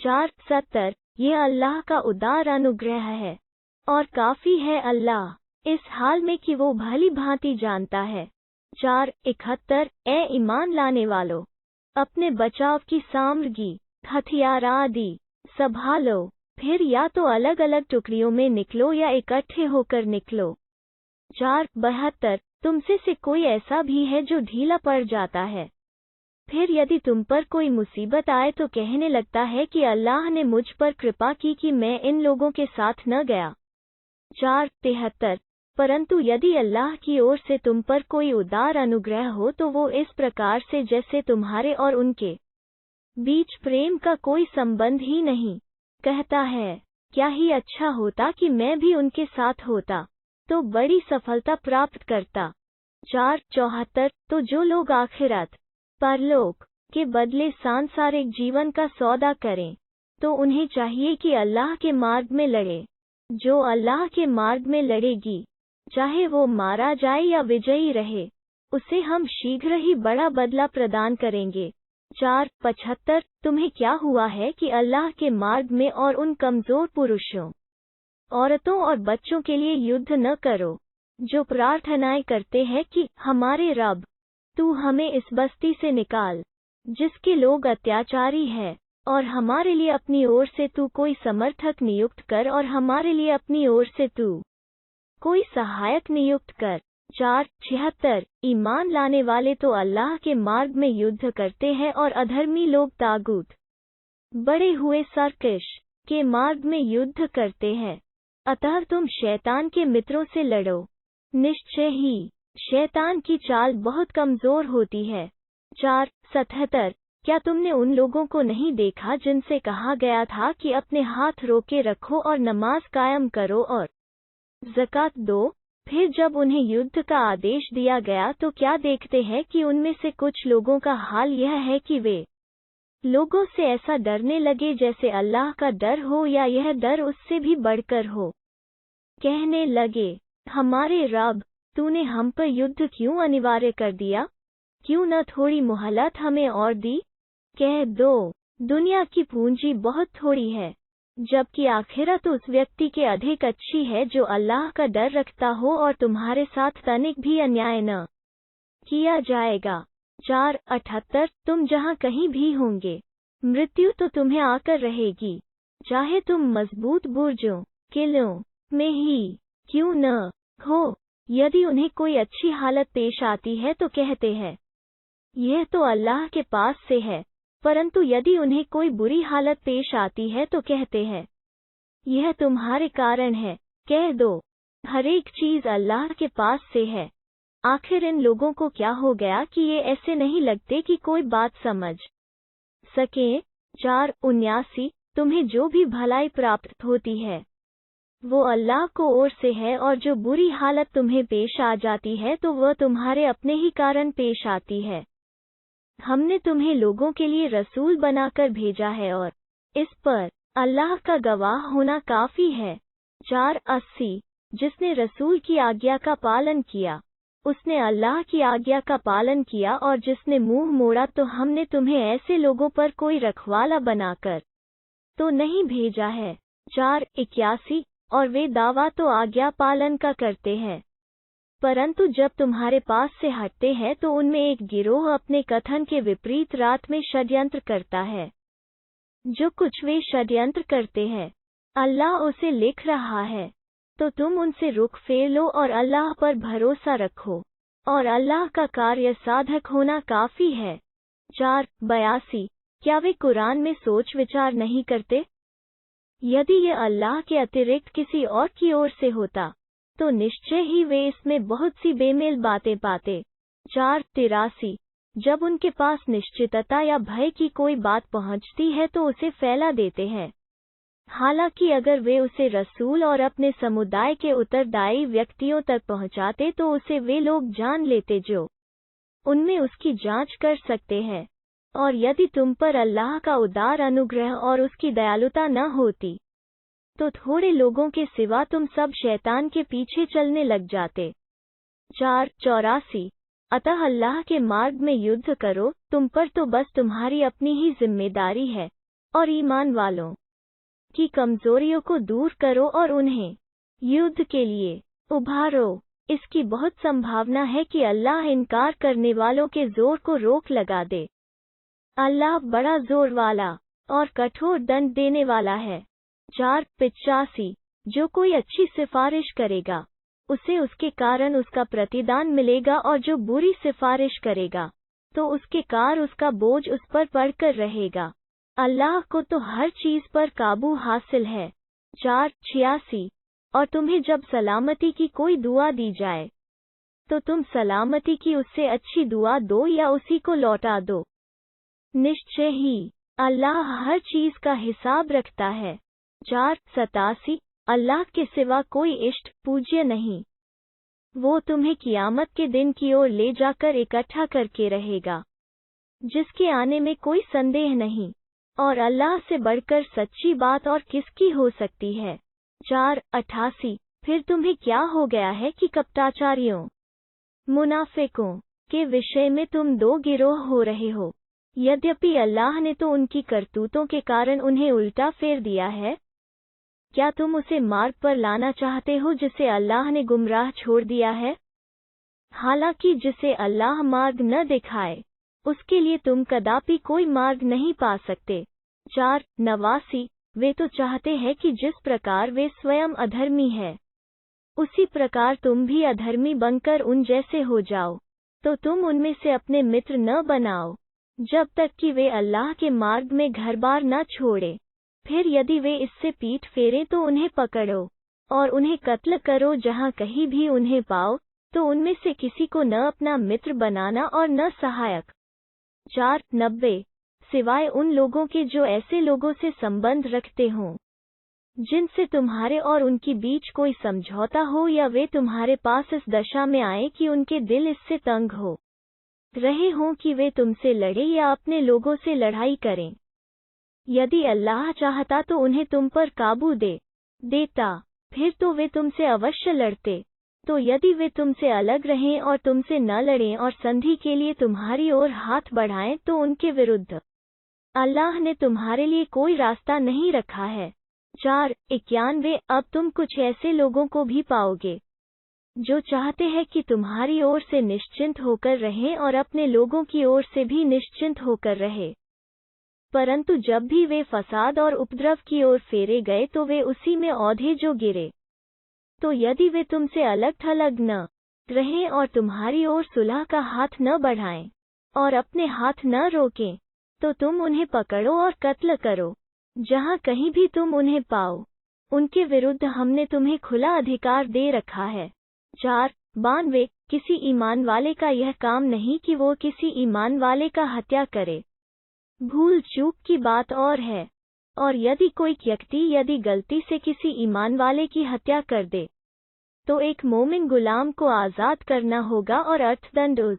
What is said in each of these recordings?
4:70 ये अल्लाह का उदार अनुग्रह है और काफी है अल्लाह इस हाल में कि वो भली भांति जानता है। 4:71 ए ईमान लाने वालों, अपने बचाव की सामग्री हथियार आदि संभालो, फिर या तो अलग अलग टुकड़ियों में निकलो या इकट्ठे होकर निकलो। 4:72 तुमसे से कोई ऐसा भी है जो ढीला पड़ जाता है, फिर यदि तुम पर कोई मुसीबत आए तो कहने लगता है कि अल्लाह ने मुझ पर कृपा की कि मैं इन लोगों के साथ न गया। 4:73 परंतु यदि अल्लाह की ओर से तुम पर कोई उदार अनुग्रह हो तो वो इस प्रकार से जैसे तुम्हारे और उनके बीच प्रेम का कोई संबंध ही नहीं, कहता है क्या ही अच्छा होता कि मैं भी उनके साथ होता तो बड़ी सफलता प्राप्त करता। 4:74 तो जो लोग आखिरत परलोक के बदले सांसारिक जीवन का सौदा करें तो उन्हें चाहिए कि अल्लाह के मार्ग में लड़े। जो अल्लाह के मार्ग में लड़ेगी, चाहे वो मारा जाए या विजयी रहे, उसे हम शीघ्र ही बड़ा बदला प्रदान करेंगे। 4:75 तुम्हें क्या हुआ है कि अल्लाह के मार्ग में और उन कमजोर पुरुषों, औरतों और बच्चों के लिए युद्ध न करो जो प्रार्थनाएं करते हैं कि हमारे रब, तू हमें इस बस्ती से निकाल जिसके लोग अत्याचारी हैं, और हमारे लिए अपनी ओर से तू कोई समर्थक नियुक्त कर और हमारे लिए अपनी ओर से तू कोई सहायक नियुक्त कर। 4:76 ईमान लाने वाले तो अल्लाह के मार्ग में युद्ध करते हैं और अधर्मी लोग तागूत बड़े हुए सरकश के मार्ग में युद्ध करते हैं। अतः तुम शैतान के मित्रों से लड़ो, निश्चय ही शैतान की चाल बहुत कमजोर होती है। 4:77 क्या तुमने उन लोगों को नहीं देखा जिनसे कहा गया था कि अपने हाथ रोके रखो और नमाज कायम करो और ज़कात दो, फिर जब उन्हें युद्ध का आदेश दिया गया तो क्या देखते हैं कि उनमें से कुछ लोगों का हाल यह है कि वे लोगों से ऐसा डरने लगे जैसे अल्लाह का डर हो या यह डर उससे भी बढ़कर हो। कहने लगे, हमारे रब, तूने हम पर युद्ध क्यों अनिवार्य कर दिया? क्यों न थोड़ी मोहलत हमें और दी? कह दो, दुनिया की पूंजी बहुत थोड़ी है, जबकि आखिरत उस व्यक्ति के अधिक अच्छी है जो अल्लाह का डर रखता हो और तुम्हारे साथ तनिक भी अन्याय न किया जाएगा। 4:78 तुम जहाँ कहीं भी होंगे, मृत्यु तो तुम्हें आकर रहेगी, चाहे तुम मजबूत बुर्जों किलों में ही क्यों न हो। यदि उन्हें कोई अच्छी हालत पेश आती है तो कहते हैं यह तो अल्लाह के पास से है, परंतु यदि उन्हें कोई बुरी हालत पेश आती है तो कहते हैं यह तुम्हारे कारण है। कह दो, हर एक चीज अल्लाह के पास से है। आखिर इन लोगों को क्या हो गया कि ये ऐसे नहीं लगते कि कोई बात समझ सकें। 4:79 तुम्हें जो भी भलाई प्राप्त होती है वो अल्लाह को ओर से है, और जो बुरी हालत तुम्हें पेश आ जाती है तो वह तुम्हारे अपने ही कारण पेश आती है। हमने तुम्हें लोगों के लिए रसूल बनाकर भेजा है और इस पर अल्लाह का गवाह होना काफी है। 4:80 जिसने रसूल की आज्ञा का पालन किया उसने अल्लाह की आज्ञा का पालन किया, और जिसने मुंह मोड़ा तो हमने तुम्हें ऐसे लोगों पर कोई रखवाला बनाकर तो नहीं भेजा है। 4:81 और वे दावा तो आज्ञा पालन का करते हैं, परंतु जब तुम्हारे पास से हटते हैं तो उनमें एक गिरोह अपने कथन के विपरीत रात में षड्यंत्र करता है। जो कुछ वे षड्यंत्र करते हैं अल्लाह उसे लिख रहा है, तो तुम उनसे रुख फेर लो और अल्लाह पर भरोसा रखो, और अल्लाह का कार्य साधक होना काफी है। 4:82 क्या वे कुरान में सोच विचार नहीं करते? यदि ये अल्लाह के अतिरिक्त किसी और की ओर से होता तो निश्चय ही वे इसमें बहुत सी बेमेल बातें पाते। 4:83 जब उनके पास निश्चितता या भय की कोई बात पहुंचती है तो उसे फैला देते हैं, हालांकि अगर वे उसे रसूल और अपने समुदाय के उत्तरदायी व्यक्तियों तक पहुंचाते तो उसे वे लोग जान लेते जो उनमें उसकी जांच कर सकते हैं। और यदि तुम पर अल्लाह का उदार अनुग्रह और उसकी दयालुता न होती तो थोड़े लोगों के सिवा तुम सब शैतान के पीछे चलने लग जाते। 4:84 अतः अल्लाह के मार्ग में युद्ध करो, तुम पर तो बस तुम्हारी अपनी ही जिम्मेदारी है, और ईमान वालों की कमजोरियों को दूर करो और उन्हें युद्ध के लिए उभारो। इसकी बहुत संभावना है कि अल्लाह इनकार करने वालों के जोर को रोक लगा दे। अल्लाह बड़ा जोर वाला और कठोर दंड देने वाला है। 485 जो कोई अच्छी सिफारिश करेगा उसे उसके कारण उसका प्रतिदान मिलेगा, और जो बुरी सिफारिश करेगा तो उसके कार उसका बोझ उस पर पड़कर रहेगा। अल्लाह को तो हर चीज पर काबू हासिल है। 486 और तुम्हें जब सलामती की कोई दुआ दी जाए तो तुम सलामती की उससे अच्छी दुआ दो या उसी को लौटा दो। निश्चय ही अल्लाह हर चीज का हिसाब रखता है। 487 अल्लाह के सिवा कोई इष्ट पूज्य नहीं। वो तुम्हें कियामत के दिन की ओर ले जाकर इकट्ठा करके रहेगा, जिसके आने में कोई संदेह नहीं, और अल्लाह से बढ़कर सच्ची बात और किसकी हो सकती है। 488 फिर तुम्हें क्या हो गया है कि कपटाचारियों मुनाफिकों के विषय में तुम दो गिरोह हो रहे हो। यद्यपि अल्लाह ने तो उनकी करतूतों के कारण उन्हें उल्टा फेर दिया है। क्या तुम उसे मार्ग पर लाना चाहते हो जिसे अल्लाह ने गुमराह छोड़ दिया है? हालांकि जिसे अल्लाह मार्ग न दिखाए उसके लिए तुम कदापि कोई मार्ग नहीं पा सकते। 489 वे तो चाहते हैं कि जिस प्रकार वे स्वयं अधर्मी है उसी प्रकार तुम भी अधर्मी बनकर उन जैसे हो जाओ, तो तुम उनमें से अपने मित्र न बनाओ जब तक कि वे अल्लाह के मार्ग में घर बार न छोड़े। फिर यदि वे इससे पीठ फेरें तो उन्हें पकड़ो और उन्हें कत्ल करो जहां कहीं भी उन्हें पाओ, तो उनमें से किसी को न अपना मित्र बनाना और न सहायक। 490 सिवाय उन लोगों के जो ऐसे लोगों से संबंध रखते हों जिनसे तुम्हारे और उनकी बीच कोई समझौता हो, या वे तुम्हारे पास इस दशा में आए कि उनके दिल इससे तंग हो रहे हों कि वे तुमसे लड़े या अपने लोगों से लड़ाई करें। यदि अल्लाह चाहता तो उन्हें तुम पर काबू देता, फिर तो वे तुमसे अवश्य लड़ते। तो यदि वे तुमसे अलग रहें और तुमसे न लड़ें और संधि के लिए तुम्हारी ओर हाथ बढ़ाएं, तो उनके विरुद्ध अल्लाह ने तुम्हारे लिए कोई रास्ता नहीं रखा है। 491 अब तुम कुछ ऐसे लोगों को भी पाओगे जो चाहते हैं कि तुम्हारी ओर से निश्चिंत होकर रहें और अपने लोगों की ओर से भी निश्चिंत होकर रहे, परंतु जब भी वे फसाद और उपद्रव की ओर फेरे गए तो वे उसी में औंधे जो गिरे। तो यदि वे तुमसे अलग थलग न रहें और तुम्हारी ओर सुलह का हाथ न बढ़ाएं और अपने हाथ न रोकें, तो तुम उन्हें पकड़ो और कत्ल करो जहां कहीं भी तुम उन्हें पाओ। उनके विरुद्ध हमने तुम्हें खुला अधिकार दे रखा है। 492 किसी ईमान वाले का यह काम नहीं कि वो किसी ईमान वाले का हत्या करे, भूल चूक की बात और है, और यदि कोई व्यक्ति यदि गलती से किसी ईमान वाले की हत्या कर दे तो एक मोमिन गुलाम को आज़ाद करना होगा और अर्थदंड उस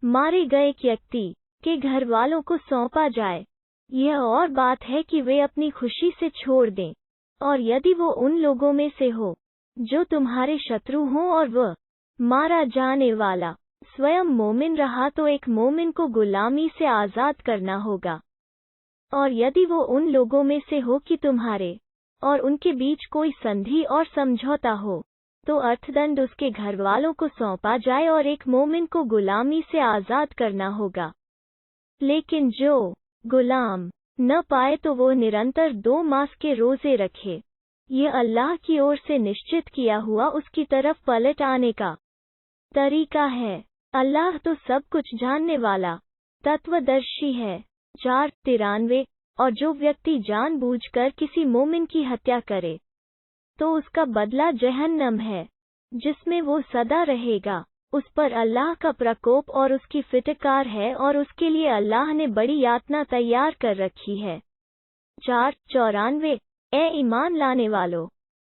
मारे गए व्यक्ति के घर वालों को सौंपा जाए। यह और बात है कि वे अपनी खुशी से छोड़ दें, और यदि वो उन लोगों में से हो जो तुम्हारे शत्रु हों और वह मारा जाने वाला स्वयं मोमिन रहा, तो एक मोमिन को गुलामी से आज़ाद करना होगा। और यदि वो उन लोगों में से हो कि तुम्हारे और उनके बीच कोई संधि और समझौता हो, तो अर्थदंड उसके घर वालों को सौंपा जाए और एक मोमिन को गुलामी से आज़ाद करना होगा। लेकिन जो गुलाम न पाए तो वो निरंतर 2 मास के रोजे रखे। यह अल्लाह की ओर से निश्चित किया हुआ उसकी तरफ पलट आने का तरीका है। अल्लाह तो सब कुछ जानने वाला तत्वदर्शी है। 493 और जो व्यक्ति जानबूझकर किसी मोमिन की हत्या करे तो उसका बदला जहन्नम है, जिसमें वो सदा रहेगा। उस पर अल्लाह का प्रकोप और उसकी फिटकार है, और उसके लिए अल्लाह ने बड़ी यातना तैयार कर रखी है। 494 ए ईमान लाने वालों,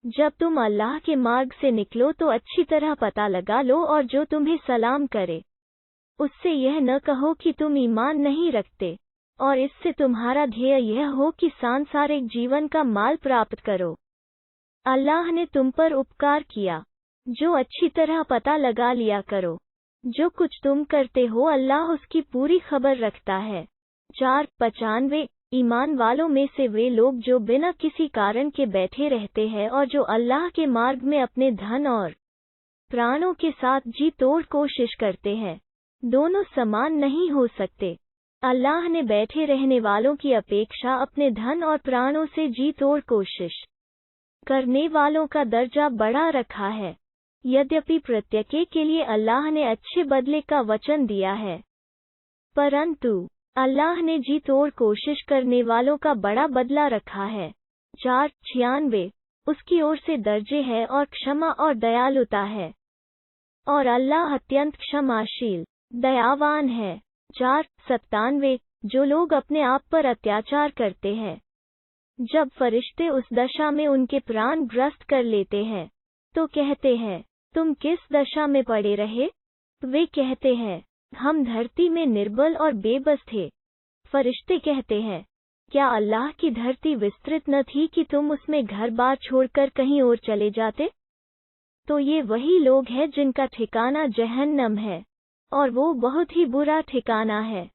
जब तुम अल्लाह के मार्ग से निकलो तो अच्छी तरह पता लगा लो, और जो तुम्हें सलाम करे उससे यह न कहो कि तुम ईमान नहीं रखते, और इससे तुम्हारा ध्येय यह हो कि सांसारिक जीवन का माल प्राप्त करो। अल्लाह ने तुम पर उपकार किया, जो अच्छी तरह पता लगा लिया करो। जो कुछ तुम करते हो अल्लाह उसकी पूरी खबर रखता है। 495 ईमान वालों में से वे लोग जो बिना किसी कारण के बैठे रहते हैं और जो अल्लाह के मार्ग में अपने धन और प्राणों के साथ जी तोड़ कोशिश करते हैं। दोनों समान नहीं हो सकते। अल्लाह ने बैठे रहने वालों की अपेक्षा अपने धन और प्राणों से जी तोड़ कोशिश करने वालों का दर्जा बढ़ा रखा है। यद्यपि प्रत्येक के लिए अल्लाह ने अच्छे बदले का वचन दिया है, परंतु अल्लाह ने जी तोड़ कोशिश करने वालों का बड़ा बदला रखा है। 496 उसकी ओर से दर्जे है और क्षमा और दयालुता है, और अल्लाह अत्यंत क्षमाशील दयावान है। 497 जो लोग अपने आप पर अत्याचार करते हैं, जब फरिश्ते उस दशा में उनके प्राण ग्रस्त कर लेते हैं तो कहते हैं, तुम किस दशा में पड़े रहे? वे कहते हैं, हम धरती में निर्बल और बेबस थे। फरिश्ते कहते हैं, क्या अल्लाह की धरती विस्तृत न थी कि तुम उसमें घर बार छोड़कर कहीं और चले जाते? तो ये वही लोग हैं जिनका ठिकाना जहन्नम है, और वो बहुत ही बुरा ठिकाना है।